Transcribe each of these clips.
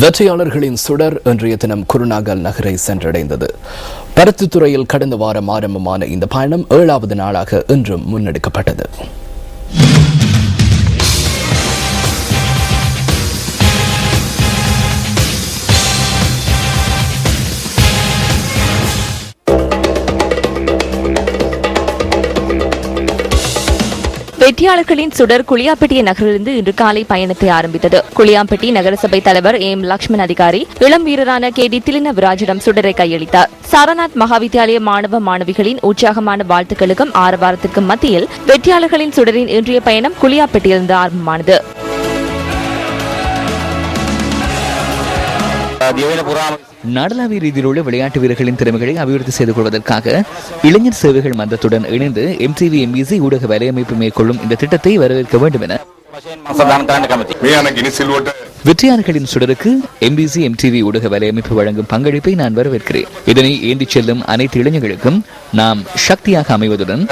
வெற்றியாளர்களின் சுடர் இன்றைய தினம் குருநாகல் நகரை சென்றடைந்தது. பருத்தித்துறையில் கடந்த வாரம் ஆரம்பமான இந்த பயணம் 7வது நாளாக இன்றும் முன்னெடுக்கப்பட்டது. வெற்றியாளர்களின் சுடர் குளியாப்பட்டி நகரிலிருந்து இன்று காலை பயணத்தை ஆரம்பித்தது. குளியாப்பட்டி நகரசபை தலைவர் எம் லக்ஷ்மண் அதிகாரி இளம் வீரரான KD திலினவிராஜிடம் சுடரை கையளித்தார். சாரநாத் மகாவித்யாலய மாணவ மாணவிகளின் உற்சாகமான வாழ்த்துக்களுக்கும் ஆரவாரத்திற்கும் மத்தியில் வெற்றியாளர்களின் சுடரின் இன்றைய பயணம் குளியாப்பட்டியிலிருந்து ஆரம்பமானது. நாடளாவிய ரீதியில் உள்ள விளையாட்டு வீரர்களின் திறமைகளை அபிவிருத்தி செய்து கொள்வதற்காக இளைஞர் சேவைகள் மன்றத்துடன் இணைந்து MTV MBC ஊடக வலையமைப்பு மேற்கொள்ளும் இந்த திட்டத்தை வரவேற்க வேண்டும் என வெற்றியாளர்களின் சுடருக்கு MBC MTV ஊடக வலையமைப்பு வழங்கும் பங்களிப்பை நான் வரவேற்கிறேன். இதனை ஏந்திச் செல்லும் அனைத்து இளைஞர்களுக்கும் நாம் சக்தியாக அமைவதுடன்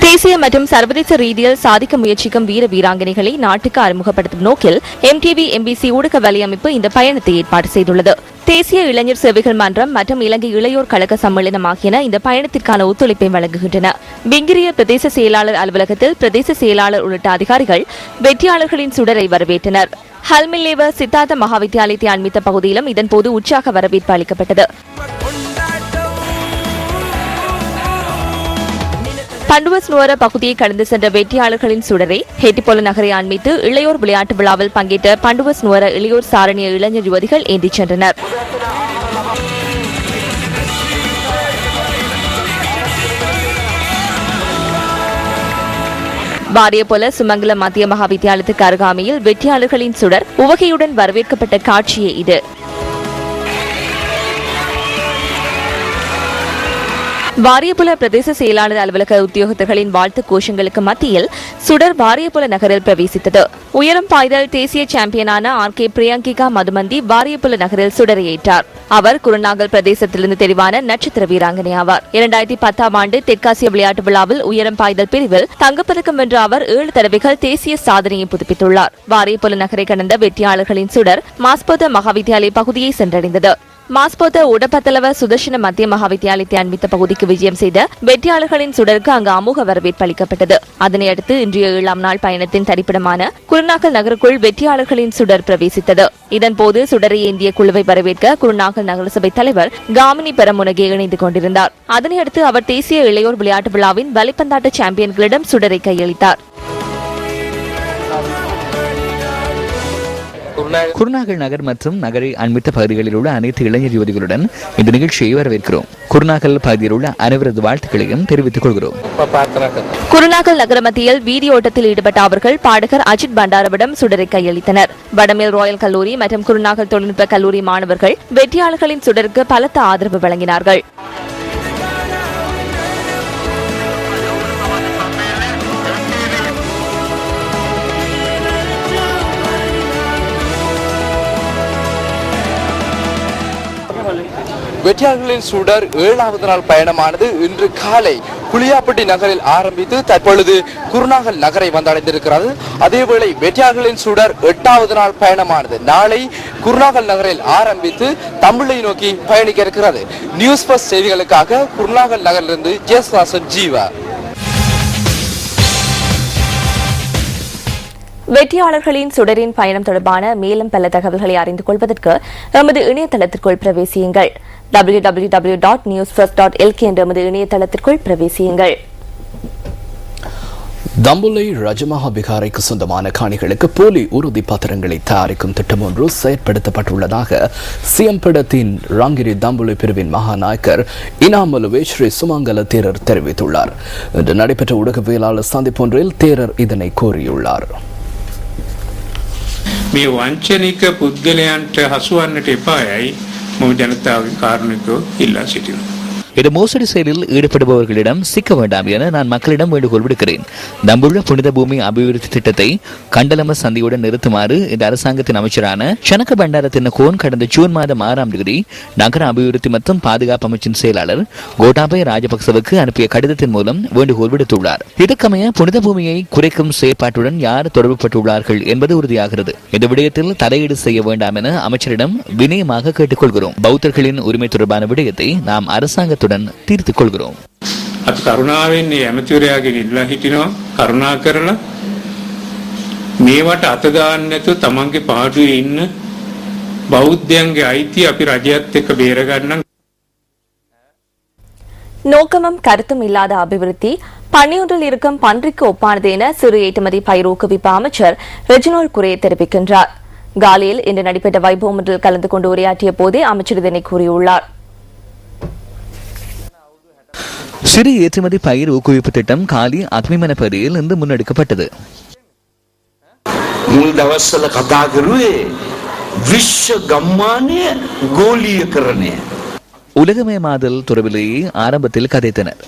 தேசிய மற்றும் சர்வதேச ரீதியில் சாதிக்க முயற்சிக்கும் வீர வீராங்கனைகளை நாட்டுக்கு அறிமுகப்படுத்தும் நோக்கில் MTV MBC ஊடக வலையமைப்பு இந்த பயணத்தை ஏற்பாடு செய்துள்ளது. தேசிய இளைஞர் சேவைகள் மன்றம் மற்றும் இலங்கை இளையோர் கழக சம்மேளனம் ஆகியன இந்த பயணத்திற்கான ஒத்துழைப்பை வழங்குகின்றன. பிங்கிரிய பிரதேச செயலாளர் அலுவலகத்தில் பிரதேச செயலாளர் உள்ளிட்ட அதிகாரிகள் வெற்றியாளர்களின் சுடரை வரவேற்றனர். ஹல்மில்லேவ சித்தார்த்த மகாவித்யாலயத்தை அண்மித்த பகுதியிலும் இதன்போது உற்சாக வரவேற்பு அளிக்கப்பட்டது. பண்டுவஸ் நுவர பகுதியை கடந்து சென்ற வெற்றியாளர்களின் சுடரை ஹெட்டிபொல நகரை அண்மித்து இளையோர் விளையாட்டு விழாவில் பங்கேற்ற பண்டுவஸ் நுவர இளையோர் சாரணிய இளைஞர் யுவதிகள் ஏந்திச் சென்றனர். வாரியபொல சுமங்கல மத்திய மகாவித்யாலயத்துக்கு அருகாமையில் வெற்றியாளர்களின் சுடர் உவகையுடன் வரவேற்கப்பட்ட காட்சியே இது. வாரியபுல பிரதேச செயலாளர் அலுவலக உத்தியோகத்தர்களின் வாழ்த்து கோஷங்களுக்கு மத்தியில் சுடர் வாரியபுல நகரில் பிரவேசித்தது. உயரம் பாய்தல் தேசிய சாம்பியனான RK பிரியங்கிகா மதுமந்தி வாரியபுல நகரில் சுடரை ஏற்றார். அவர் குருநாகல் பிரதேசத்திலிருந்து தெரிவான நட்சத்திர வீராங்கனை ஆவார். 2010ஆம் ஆண்டு தெற்காசிய விளையாட்டு விழாவில் உயரம் பாய்தல் பிரிவில் தங்கப்பதக்கம் வென்ற அவர் 7 தடவைகள் தேசிய சாதனையை புதுப்பித்துள்ளார். வாரியபுல நகரை கடந்த வெற்றியாளர்களின் சுடர் மாஸ்போத மகாவித்யாலய பகுதியை சென்றடைந்தது. மாஸ்போத உடப்பத்தலவ சுதர்ஷன மத்திய மகாவித்யாலயத்தை அண்மித்த பகுதிக்கு விஜயம் செய்த வெற்றியாளர்களின் சுடருக்கு அங்கு அமோக வரவேற்பு அளிக்கப்பட்டது. அதனையடுத்து இன்றைய 7ஆம் நாள் பயணத்தின் தரிப்பிடமான குருநாகல் நகருக்குள் வெற்றியாளர்களின் சுடர் பிரவேசித்தது. இதன்போது சுடரை ஏந்திய குழுவை வரவேற்க குருநாகல் நகரசபை தலைவர் காமினி பெரமுனகே இணைந்து கொண்டிருந்தார். அதனையடுத்து அவர் தேசிய இளையோர் விளையாட்டு விழாவின் வலைப்பந்தாட்ட சாம்பியன்களிடம் சுடரை கையளித்தார். குருநாகல் நகர் மற்றும் நகரை அண்மித்த பகுதிகளில் உள்ள அனைத்து இளைஞர் யுவதிகளுடன் இந்த நிகழ்ச்சியை வரவேற்கிறோம். குருநாகல் பகுதியில் உள்ள அனைவரது வாழ்த்துக்களையும் தெரிவித்துக் கொள்கிறோம். குருநாகல் நகர மத்தியில் வீதி ஓட்டத்தில் ஈடுபட்ட அவர்கள் பாடகர் அஜித் பண்டாரவிடம் சுடரை கையளித்தனர். வடமேல் ராயல் கல்லூரி மற்றும் குருநாகல் தொழில்நுட்ப கல்லூரி மாணவர்கள் வெற்றியாளர்களின் சுடருக்கு பலத்த ஆதரவு வழங்கினார்கள். வெற்றியாளர்களின் சுடர் 7வது நாள் பயணமானது இன்று காலை குளியாப்பட்டி நகரில் ஆரம்பித்து தற்பொழுது குருநாகல் நகரை வந்தடைந்திருக்கிறது. அதேவேளை வெற்றியாளர்களின் சுடர் 8வது நாள் பயணமானது நாளை குருநாகல் நகரில் ஆரம்பித்து தமிழை நோக்கி பயணிக்க இருக்கிறது. நியூஸ் பஸ் செய்திகளுக்காக குருநாகல் நகரிலிருந்து ஜெயசாசன் ஜீவா. வெற்றியாளர்களின் சுடரின் பயணம் தொடர்பான மேலும் பல தகவல்களை அறிந்து கொள்வதற்கு எமது இணையதளத்திற்குள் பிரவேசியுங்கள். www.newsfirst.lk என்ற எமது இணையதளத்திற்குள் பிரவேசியுங்கள். தம்புலை ரஜமஹா பிகாரைக்கு சொந்தமான காணிகளுக்கு போலி உறுதி பத்திரங்களை தயாரிக்கும் திட்டம் ஒன்று செயற்படுத்தப்பட்டுள்ளதாக சியம்படத்தின் ராங்கிரி தம்புலை பிரிவின் மகாநாயக்கர் இனாமலுவே ஸ்ரீ சுமங்கல தேரர் தெரிவித்துள்ளார். இன்று நடைபெற்ற ஊடகவியலாளர் சந்திப்பு ஒன்றில் தேரர் இதனை கோரியுள்ளார். මේ වංචනික පුද්ගලයන්ට හසුවන්නට එපායයි මම ජනතාවගේ කාරුණිකව ඉල්ලා සිටිනවා. இந்த மோசடி செயலில் ஈடுபடுபவர்களிடம் சிக்க வேண்டாம் என நான் மக்களிடம் வேண்டுகோள் விடுக்கிறேன். தம்புள்ள புனித பூமி அபிவிருத்தி திட்டத்தை கண்டலம சந்தையுடன் நிறுத்துமாறு இந்த அரசாங்கத்தின் அமைச்சரான சனக பண்டார தின்னகோன் கடந்த ஜூன் மாதம் 6ஆம் தேதி நகர அபிவிருத்தி மற்றும் பாதுகாப்பு அமைச்சின் செயலாளர் கோட்டாபய ராஜபக்சவுக்கு அனுப்பிய கடிதத்தின் மூலம் வேண்டுகோள் விடுத்துள்ளார். இதற்கமைய புனித பூமியை குறைக்கும் செயற்பாட்டுடன் யார் தொடர்புபட்டுள்ளார்கள் என்பது உறுதியாகிறது. இந்த விடயத்தில் தலையீடு செய்ய வேண்டாம் என அமைச்சரிடம் வினயமாக கேட்டுக்கொள்கிறோம். பௌத்தர்களின் உரிமை தொடர்பான விடயத்தை நாம் அரசாங்கத்துடன் தீர்த்துக் கொள்கிறோம். අපි කරුණාවෙන් මේ ඇමතිවරයාගෙන් ඉල්ලා හිටිනවා කරුණා කරලා මේවට අත දාන්න නැතුව තමන්ගේ පාඩුවේ ඉන්න බෞද්ධයන්ගේ අයිතිය අපි රජයත් එක්ක බේර ගන්න. நோக்கமும் கருத்தும் இல்லாத அபிவிருத்தி பன்னியொன்றில் இருக்கும் பன்றிக்கு ஒப்பானது என சிறு ஏற்றுமதி பயிர் ஊக்குவிப்பு அமைச்சர் ரெஜினோல் குரே தெரிவிக்கின்றார். காலியில் இன்று நடைபெற்ற வைபவம் ஒன்றில் கலந்து கொண்டு உரையாற்றிய போதே அமைச்சர் இதனை கூறியுள்ளார். சிறு ஏற்றுமதி பயிர் ஊக்குவிப்பு திட்டம் காலி அக்மிமன பகுதியில் இன்று முன்னெடுக்கப்பட்டது. මුල් දවස්වල කතා කරුවේ විශ්ව ගම්මානය ගෝලීයකරණය. உலகமயமாதல் தொடர்பிலேயே ஆரம்பத்தில் கதைத்தனர்.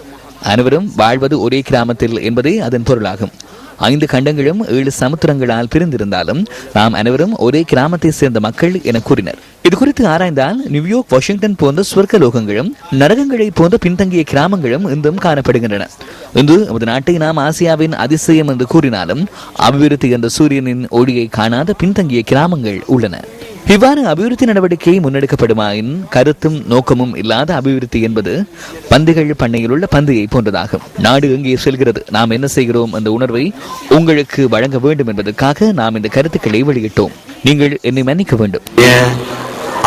அனைவரும் வாழ்வது ஒரே கிராமத்தில் என்பதே அதன் பொருளாகும். 5 கண்டங்களும் 7 சமுத்திரங்களால் பிரிந்திருந்தாலும் நாம் அனைவரும் ஒரே கிராமத்தை சேர்ந்த மக்கள் என கூறினர். இது குறித்து ஆராய்ந்தால் நியூயார்க், வாஷிங்டன் போன்ற சுவர்க்க லோகங்களும் நரகங்களை போன்ற பின்தங்கிய கிராமங்களும் இன்றும் காணப்படுகின்றன. இன்று நமது நாட்டை நாம் ஆசியாவின் அதிசயம் என்று கூறினாலும் அபிவிருத்தி என்ற சூரியனின் ஒளியை காணாத பின்தங்கிய கிராமங்கள் உள்ளன. இவ்வாறு அபிவிருத்தி நடவடிக்கை முன்னெடுக்கப்படுமாயின் கருத்தும் நோக்கமும் இல்லாத அபிவிருத்தி என்பது பந்துகள் பண்ணையில் உள்ள பந்தியை போன்றதாகும். நாடு எங்கே செல்கிறது, நாம் என்ன செய்கிறோம் என்ற உணர்வை உங்களுக்கு வழங்க வேண்டும் என்பதற்காக நாம் இந்த கருத்துக்களை வெளியிட்டோம். நீங்கள் என்னை மன்னிக்க வேண்டும்.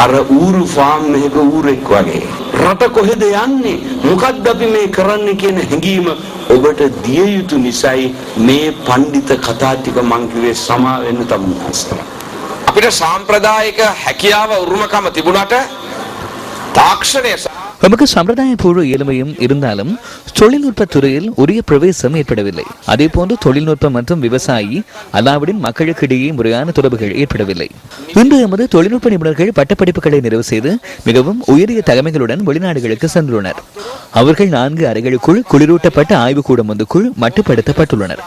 අර ඌරු ෆාම් එකක ඌරෙක් වගේ රට කොහෙද යන්නේ මොකක්ද අපි මේ කරන්න කියන හැඟීම ඔබට දිය යුතු නිසායි මේ පඬිත කතා ටික මං කිව්වේ සමා වෙන්න තමුන්ස්තර. අපිට සාම්ප්‍රදායික හැකියාව උරුමකම තිබුණාට තාක්ෂණය நமக்கு சம்பிரதாய பூர்வ இயலுமையும் இருந்தாலும் தொழில்நுட்ப துறையில் உரிய பிரவேசம் ஏற்படவில்லை. அதே போன்று தொழில்நுட்பம் மற்றும் விவசாயி அல்லாவிடன் மக்களுக்கு இடையே முறையான தொடர்புகள் ஏற்படவில்லை. இன்று எமது தொழில்நுட்ப நிபுணர்கள் பட்டப்படிப்புகளை நிறைவு செய்து மிகவும் உயரிய தகமைகளுடன் வெளிநாடுகளுக்கு சென்றுள்ளனர். அவர்கள் 4 அறைகளுக்குள் குளிரூட்டப்பட்ட ஆய்வுக்கூடம் ஒன்றுக்குள் மட்டுப்படுத்தப்பட்டுள்ளனர்.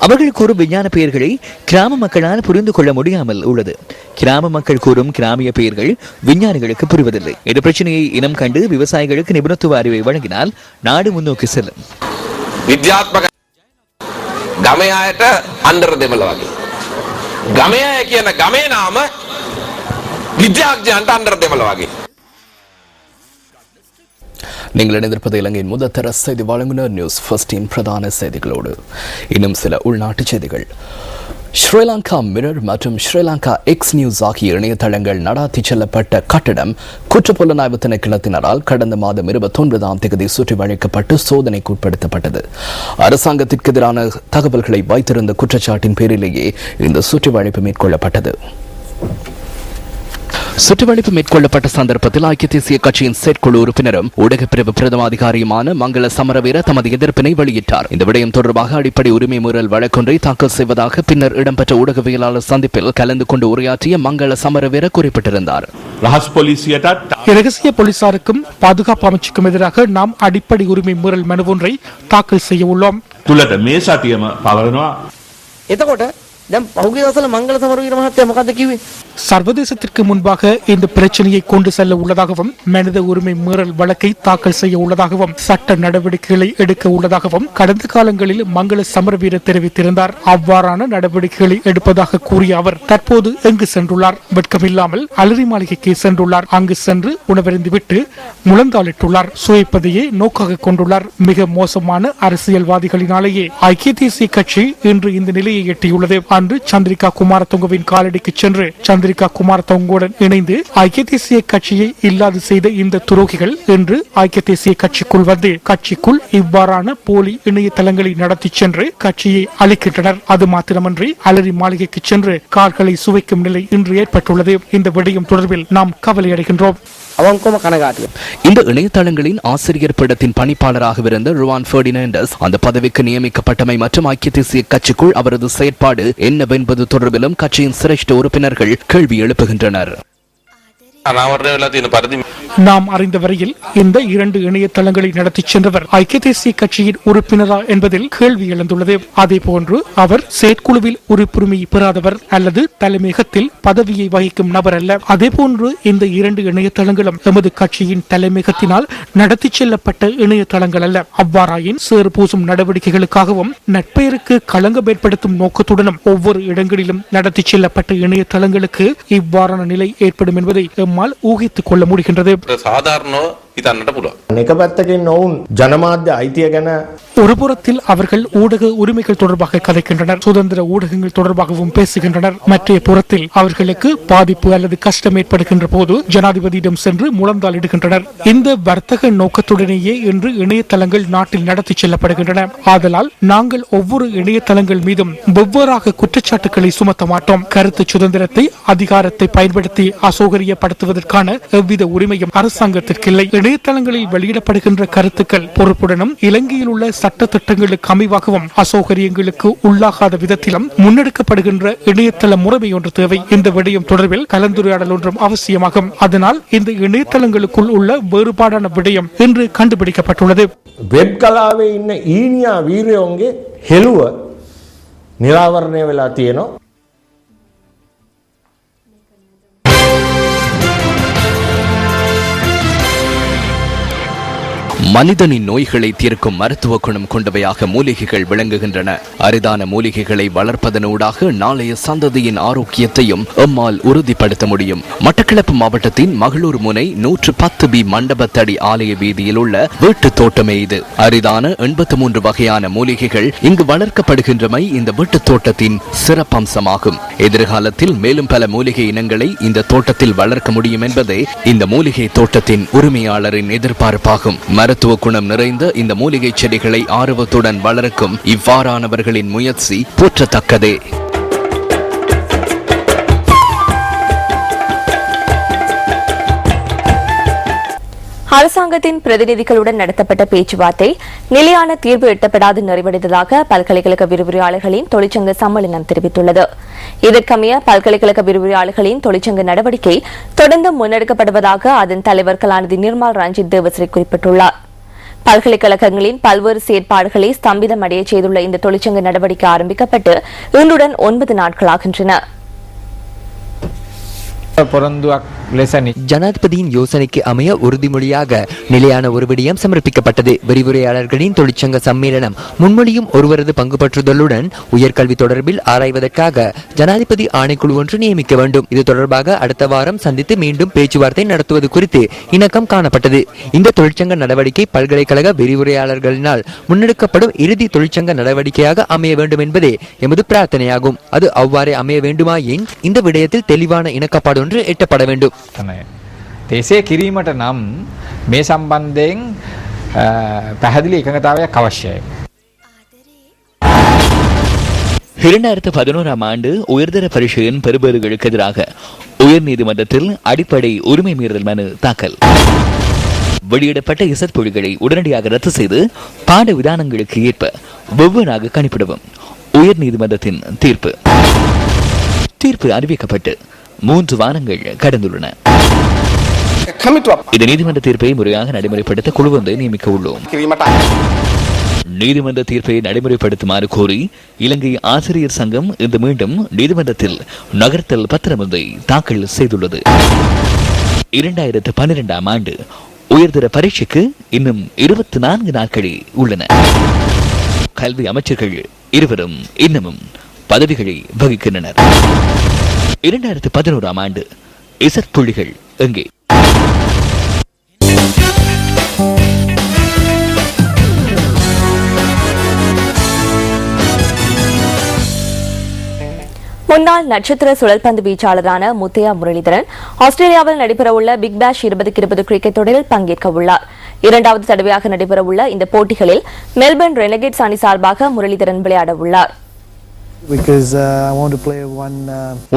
அவர்கள் கூறும் விஞ்ஞான பெயர்களை கிராம மக்களால் புரிந்து கொள்ள முடியாமல் உள்ளது. கிராம மக்கள் கூறும் கிராமிய பெயர்கள் விஞ்ஞானிகளுக்கு புரிவதில்லை. இந்த பிரச்சனையை இனம் கண்டு விவசாயிகளுக்கு நிபுணத்துவ அறிவை வழங்கினால் நாடு முன்னோக்கி செல்லும். විද්‍යාත්මක ගමේ අයට අnder දෙමළ වගේ. ගමේ අය කියන ගමේ නාම විද්‍යාඥයන්ට අnder දෙමළ වගේ. நீங்கள் இணைந்திருப்பது இலங்கையின் முதற்தர செய்தி வழங்குனர் நியூஸ் ஃபர்ஸ்டின் பிரதான செய்திகளோடு. இன்னும் சில உள்நாட்டு செய்திகள். ஸ்ரீலங்கா மிரர் மற்றும் ஸ்ரீலங்கா எக்ஸ் நியூஸ் ஆகிய இணையதளங்கள் நடாத்தி செல்லப்பட்ட கட்டடம் குற்றப்புலனாய்வு திணைக்களத்தினரால் கடந்த மாதம் 29ஆம் தேதி சுற்றி வளைக்கப்பட்டு சோதனைக்கு உட்படுத்தப்பட்டது. அரசாங்கத்திற்கு எதிரான தகவல்களை வைத்திருந்த குற்றச்சாட்டின் பேரிலேயே இந்த சுற்றி வளைப்பு மேற்கொள்ளப்பட்டது. சுற்றுவளைப்பு மேற்கொள்ளப்பட்ட சந்தர்ப்பத்தில் ஐக்கிய தேசிய கட்சியின் செயற்குழு உறுப்பினரும் ஊடகப்பிரிவு பிரதம அதிகாரியுமான மங்கள சமரவீர தமது எதிர்ப்பினை வெளியிட்டார். இந்த விடயம் தொடர்பாக அடிப்படை உரிமை மீறல் வழக்கொன்றை தாக்கல் செய்வதாக பின்னர் இடம்பெற்ற ஊடகவியலாளர் சந்திப்பில் கலந்து கொண்டு உரையாற்றிய மங்கள சமரவீர குறிப்பிட்டிருந்தார். இரகசிய போலீசாருக்கும் பாதுகாப்பு அமைச்சுக்கும் எதிராக நாம் அடிப்படை உரிமை மீறல் மனு ஒன்றை தாக்கல் செய்ய உள்ளோம். சர்வதேசத்திற்கு முன்பாக இந்த பிரச்சனையை கொண்டு செல்ல உள்ளதாகவும் மனித உரிமை மீறல் வழக்கை தாக்கல் செய்ய உள்ளதாகவும் சட்ட நடவடிக்கைகளை எடுக்க உள்ளதாகவும் கடந்த காலங்களில் மங்கள சமரவீர தெரிவித்திருந்தார். அவ்வாறான நடவடிக்கைகளை எடுப்பதாக கூறிய அவர் தற்போது எங்கு சென்றுள்ளார்? வெட்கமில்லாமல் அலரி மாளிகைக்கு சென்றுள்ளார். அங்கு சென்று உணவருந்திவிட்டு முழந்தாளிட்டுள்ளார். சுவைப்பதையே நோக்காக கொண்டுள்ளார். மிக மோசமான அரசியல்வாதிகளினாலேயே ஐக்கிய தேசிய கட்சி இன்று இந்த நிலையை எட்டியுள்ளது. அன்று சந்திரிகா குமாரதுங்கவின் காலடிக்கு சென்று சந்திரிகா குமாரதுங்கவுடன் இணைந்து ஐக்கிய தேசிய கட்சியை இல்லாது செய்த இந்த துரோகிகள் இன்று ஐக்கிய தேசிய கட்சிக்குள் வந்து கட்சிக்குள் இவ்வாறான போலி இணையதளங்களை நடத்தி சென்று கட்சியை அழிக்கின்றனர். அது மாத்திரமன்றி அலரி மாளிகைக்கு சென்று கால்களை சுவைக்கும் நிலை இன்று ஏற்பட்டுள்ளது. இந்த விடயம் தொடர்பில் நாம் கவலை அடைகின்றோம். இந்த இணையதளங்களின் ஆசிரியர் பீடத்தின் பணிப்பாளராக இருந்த ருவான் பெர்டினாண்டஸ் அந்த பதவிக்கு நியமிக்கப்பட்டமை மற்றும் ஐக்கிய தேசிய கட்சிக்குள் அவரது செயற்பாடு என்னவென்பது தொடர்பிலும் கட்சியின் சிரேஷ்ட உறுப்பினர்கள் கேள்வி எழுப்புகின்றனர். நாம் அறிந்த வரையில் இந்த 2 இணையதளங்களை நடத்தி சென்றவர் ஐக்கிய தேசிய கட்சியின் உறுப்பினரா என்பதில் கேள்வி எழுந்துள்ளது. அதேபோன்று அவர் செயற்குழுவில் உறுப்புரிமை பெறாதவர் அல்லது தலைமையகத்தில் பதவியை வகிக்கும் நபர் அல்ல. அதேபோன்று இந்த 2 இணையதளங்களும் எமது கட்சியின் தலைமையகத்தினால் நடத்தி செல்லப்பட்ட இணையதளங்கள் அல்ல. அவ்வாறாயின் சேறு பூசும் நடவடிக்கைகளுக்காகவும் நட்பெயருக்கு களங்கம் ஏற்படுத்தும் நோக்கத்துடனும் ஒவ்வொரு இடங்களிலும் நடத்தி செல்லப்பட்ட இணையதளங்களுக்கு இவ்வாறான நிலை ஏற்படும் என்பதை எம்மால் ஊகித்துக் கொள்ள முடிகின்றது. ஒரு புறத்தில் அவர்கள் ஊடக உரிமைகள் தொடர்பாக கதைக்கின்றனர், சுதந்திர ஊடகங்கள் தொடர்பாகவும் பேசுகின்றனர். மற்ற புறத்தில் அவர்களுக்கு பாதிப்பு அல்லது கஷ்டம் ஏற்படுகின்ற போது ஜனாதிபதியிடம் சென்று முழந்தால் இடுகின்றனர். இந்த வர்த்தக நோக்கத்துடனேயே இன்று இணையதளங்கள் நாட்டில் நடத்தி செல்லப்படுகின்றன. ஆதலால் நாங்கள் ஒவ்வொரு இணையதளங்கள் மீதும் வெவ்வேறாக குற்றச்சாட்டுகளை சுமத்த மாட்டோம். கருத்து சுதந்திரத்தை அதிகாரத்தை பயன்படுத்தி அசௌகரியப்படுத்துவதற்கான எவ்வித உரிமையும் அரசாங்கத்திற்கு இல்லை. இணையதளங்களில் வெளியிடப்படுகின்ற கருத்துக்கள் பொறுப்புடனும் இலங்கையில் உள்ள சட்ட திட்டங்களுக்கு அமைவாகவும் அசௌகரியங்களுக்கு உள்ளாகாத விதத்திலும் முன்னெடுக்கப்படுகின்ற இணையதள முறைமை ஒன்று தேவை. இந்த விடயம் தொடர்பில் கலந்துரையாடல் ஒன்றும் அவசியமாகும். அதனால் இந்த இணையதளங்களுக்குள் உள்ள வேறுபாடான விடயம் இன்று கண்டுபிடிக்கப்பட்டுள்ளது. வெப் கலாவே இன்ன ஈனியா வீரயோங்கே ஹெலுவ நிராவரணය වෙලා තියෙනවා. மனிதனின் நோய்களை தீர்க்கும் மருத்துவ குணம் கொண்டவையாக மூலிகைகள் விளங்குகின்றன. அரிதான மூலிகைகளை வளர்ப்பதனூடாக நாளைய சந்ததியின் ஆரோக்கியத்தையும் எம்மால் உறுதிப்படுத்த முடியும். மட்டக்களப்பு மாவட்டத்தின் மகளூர் முனை 110B மண்டபத்தடி ஆலய வீதியில் உள்ள வீட்டு தோட்டமே இது. அரிதான 83 வகையான மூலிகைகள் இங்கு வளர்க்கப்படுகின்றமை இந்த வீட்டு தோட்டத்தின் சிறப்பம்சமாகும். எதிர்காலத்தில் மேலும் பல மூலிகை இனங்களை இந்த தோட்டத்தில் வளர்க்க முடியும் என்பதே இந்த மூலிகை தோட்டத்தின் உரிமையாளரின் எதிர்பார்ப்பாகும். மருத்துவ குணம் நிறைந்த இந்த மூலிகை செடிகளை ஆர்வத்துடன் வளர்க்கும் இவ்வாறானவர்களின் முயற்சி போற்றத்தக்கதே. அரசாங்கத்தின் பிரதிநிதிகளுடன் நடத்தப்பட்ட பேச்சுவார்த்தை நிலையான தீர்வு எட்டப்படாது நிறைவடைந்ததாக பல்கலைக்கழக விரிவுரையாளர்களின் தொழிற்சங்க சம்மேளனம் தெரிவித்துள்ளது. இதற்கமைய பல்கலைக்கழக விரிவுரையாளர்களின் தொழிற்சங்க நடவடிக்கை தொடர்ந்து முன்னெடுக்கப்படுவதாக அதன் தலைவர் கலாநிதி நிர்மல் ரஞ்சித் தேவஸ்ரீ குறிப்பிட்டுள்ளார். பல்கலைக்கழகங்களின் பல்வேறு செயற்பாடுகளை ஸ்தம்பிதம் அடைய செய்துள்ள இந்த தொழிற்சங்க நடவடிக்கை ஆரம்பிக்கப்பட்டு இன்றுடன் 9 நாட்களாகின்றன. ஜனாதிபதியின் யோசனைக்கு அமைய உறுதிமொழியாக நிலையான ஒரு விடயம் சமர்ப்பிக்கப்பட்டது. விரிவுரையாளர்களின் தொழிற்சங்க சம்மேளனம் முன்மொழியும் ஒருவரது பங்கு பற்றுதலுடன் உயர்கல்வி தொடர்பில் ஆராய்வதற்காக ஜனாதிபதி ஆணைக்குழு ஒன்று நியமிக்க வேண்டும். இது தொடர்பாக அடுத்த வாரம் சந்தித்து மீண்டும் பேச்சுவார்த்தை நடத்துவது குறித்து இணக்கம் காணப்பட்டது. இந்த தொழிற்சங்க நடவடிக்கை பல்கலைக்கழக விரிவுரையாளர்களினால் முன்னெடுக்கப்படும் இறுதி தொழிற்சங்க நடவடிக்கையாக அமைய வேண்டும் என்பதே எமது பிரார்த்தனையாகும். அது அவ்வாறே அமைய வேண்டுமாயின் இந்த விடயத்தில் தெளிவான இணக்கப்பாடு ஒன்று எட்டப்பட வேண்டும். දේශය කිරීමට නම් මේ සම්බන්ධයෙන් පැහැදිලි එකඟතාවයක් අවශ්‍යයි. 2011ஆம் ஆண்டு உயர்தர பரீட்சையின் பெறுபேறுகளுக்கு எதிராக உயர்நீதிமன்றத்தில் அடிப்படை உரிமை மீறல் மனு தாக்கல். வெளியிடப்பட்ட இசட் புள்ளிகளை உடனடியாக ரத்து செய்து பாட விதானங்களுக்கு ஏற்ப வெவ்வேறாக கணிப்பிடவும் உயர்நீதிமன்றத்தின் தீர்ப்பு அறிவிக்கப்பட்டு 3 வாரங்கள் கடந்துள்ளன. இந்த நீதிமன்ற தீர்ப்பை முறையாக நடைமுறைப்படுத்த குழு ஒன்றை நியமிக்க உள்ளோம். நீதிமன்ற தீர்ப்பை நடைமுறைப்படுத்துமாறு கோரி இலங்கை ஆசிரியர் சங்கம் இன்று மீண்டும் நீதிமன்றத்தில் நகர்த்தல் பத்திரம் ஒன்றை தாக்கல் செய்துள்ளது. 2012ஆம் ஆண்டு உயர்தர பரீட்சைக்கு இன்னும் 24 நாட்களே உள்ளன. கல்வி அமைச்சர்கள் இருவரும் இன்னமும் பதவிகளை வகிக்கின்றனர். 2011ஆம் ஆண்டு இசட் புள்ளிகள் எங்கே? முன்னாள் நட்சத்திர சுழல்பந்து வீச்சாளரான முத்தையா முரளிதரன் ஆஸ்திரேலியாவில் நடைபெறவுள்ள பிக் பேஷ் 2020 கிரிக்கெட் தொடரில் பங்கேற்க உள்ளார். 2வது தடவையாக நடைபெறவுள்ள இந்த போட்டிகளில் மெல்பர்ன் ரெனகேட்ஸ் அணி சார்பாக முரளிதரன் விளையாட உள்ளார்.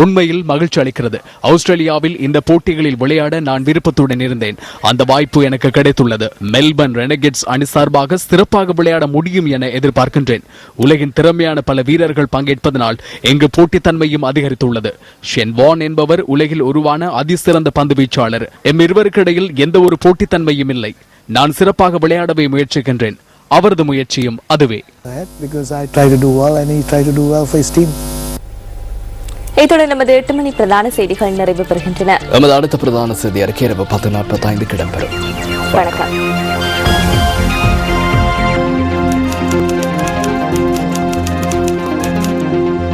உண்மையில் மகிழ்ச்சி அளிக்கிறது. ஆஸ்திரேலியாவில் இந்த போட்டிகளில் விளையாட நான் விருப்பத்துடன் இருந்தேன். அந்த வாய்ப்பு எனக்கு கிடைத்துள்ளது. மெல்பர்ன் ரெனகேட்ஸ் அணி சார்பாக சிறப்பாக விளையாட முடியும் என எதிர்பார்க்கின்றேன். உலகின் திறமையான பல வீரர்கள் பங்கேற்பதனால் எங்கு போட்டித்தன்மையும் அதிகரித்துள்ளது. ஷென் வான் என்பவர் உலகில் உருவான அதிசிறந்த பந்து வீச்சாளர். எம் இருவருக்கிடையில் எந்த ஒரு போட்டித்தன்மையும் இல்லை. நான் சிறப்பாக விளையாடவே முயற்சிக்கின்றேன். அவரது முயற்சியும் அதுவே. இத்துடன் நமது 8 மணி பிரதான செய்திகள் நிறைவு பெறுகின்றன. நமது அடுத்த பிரதான செய்தி அறிக்கை 10:45 இடம்பெறும். வணக்கம்.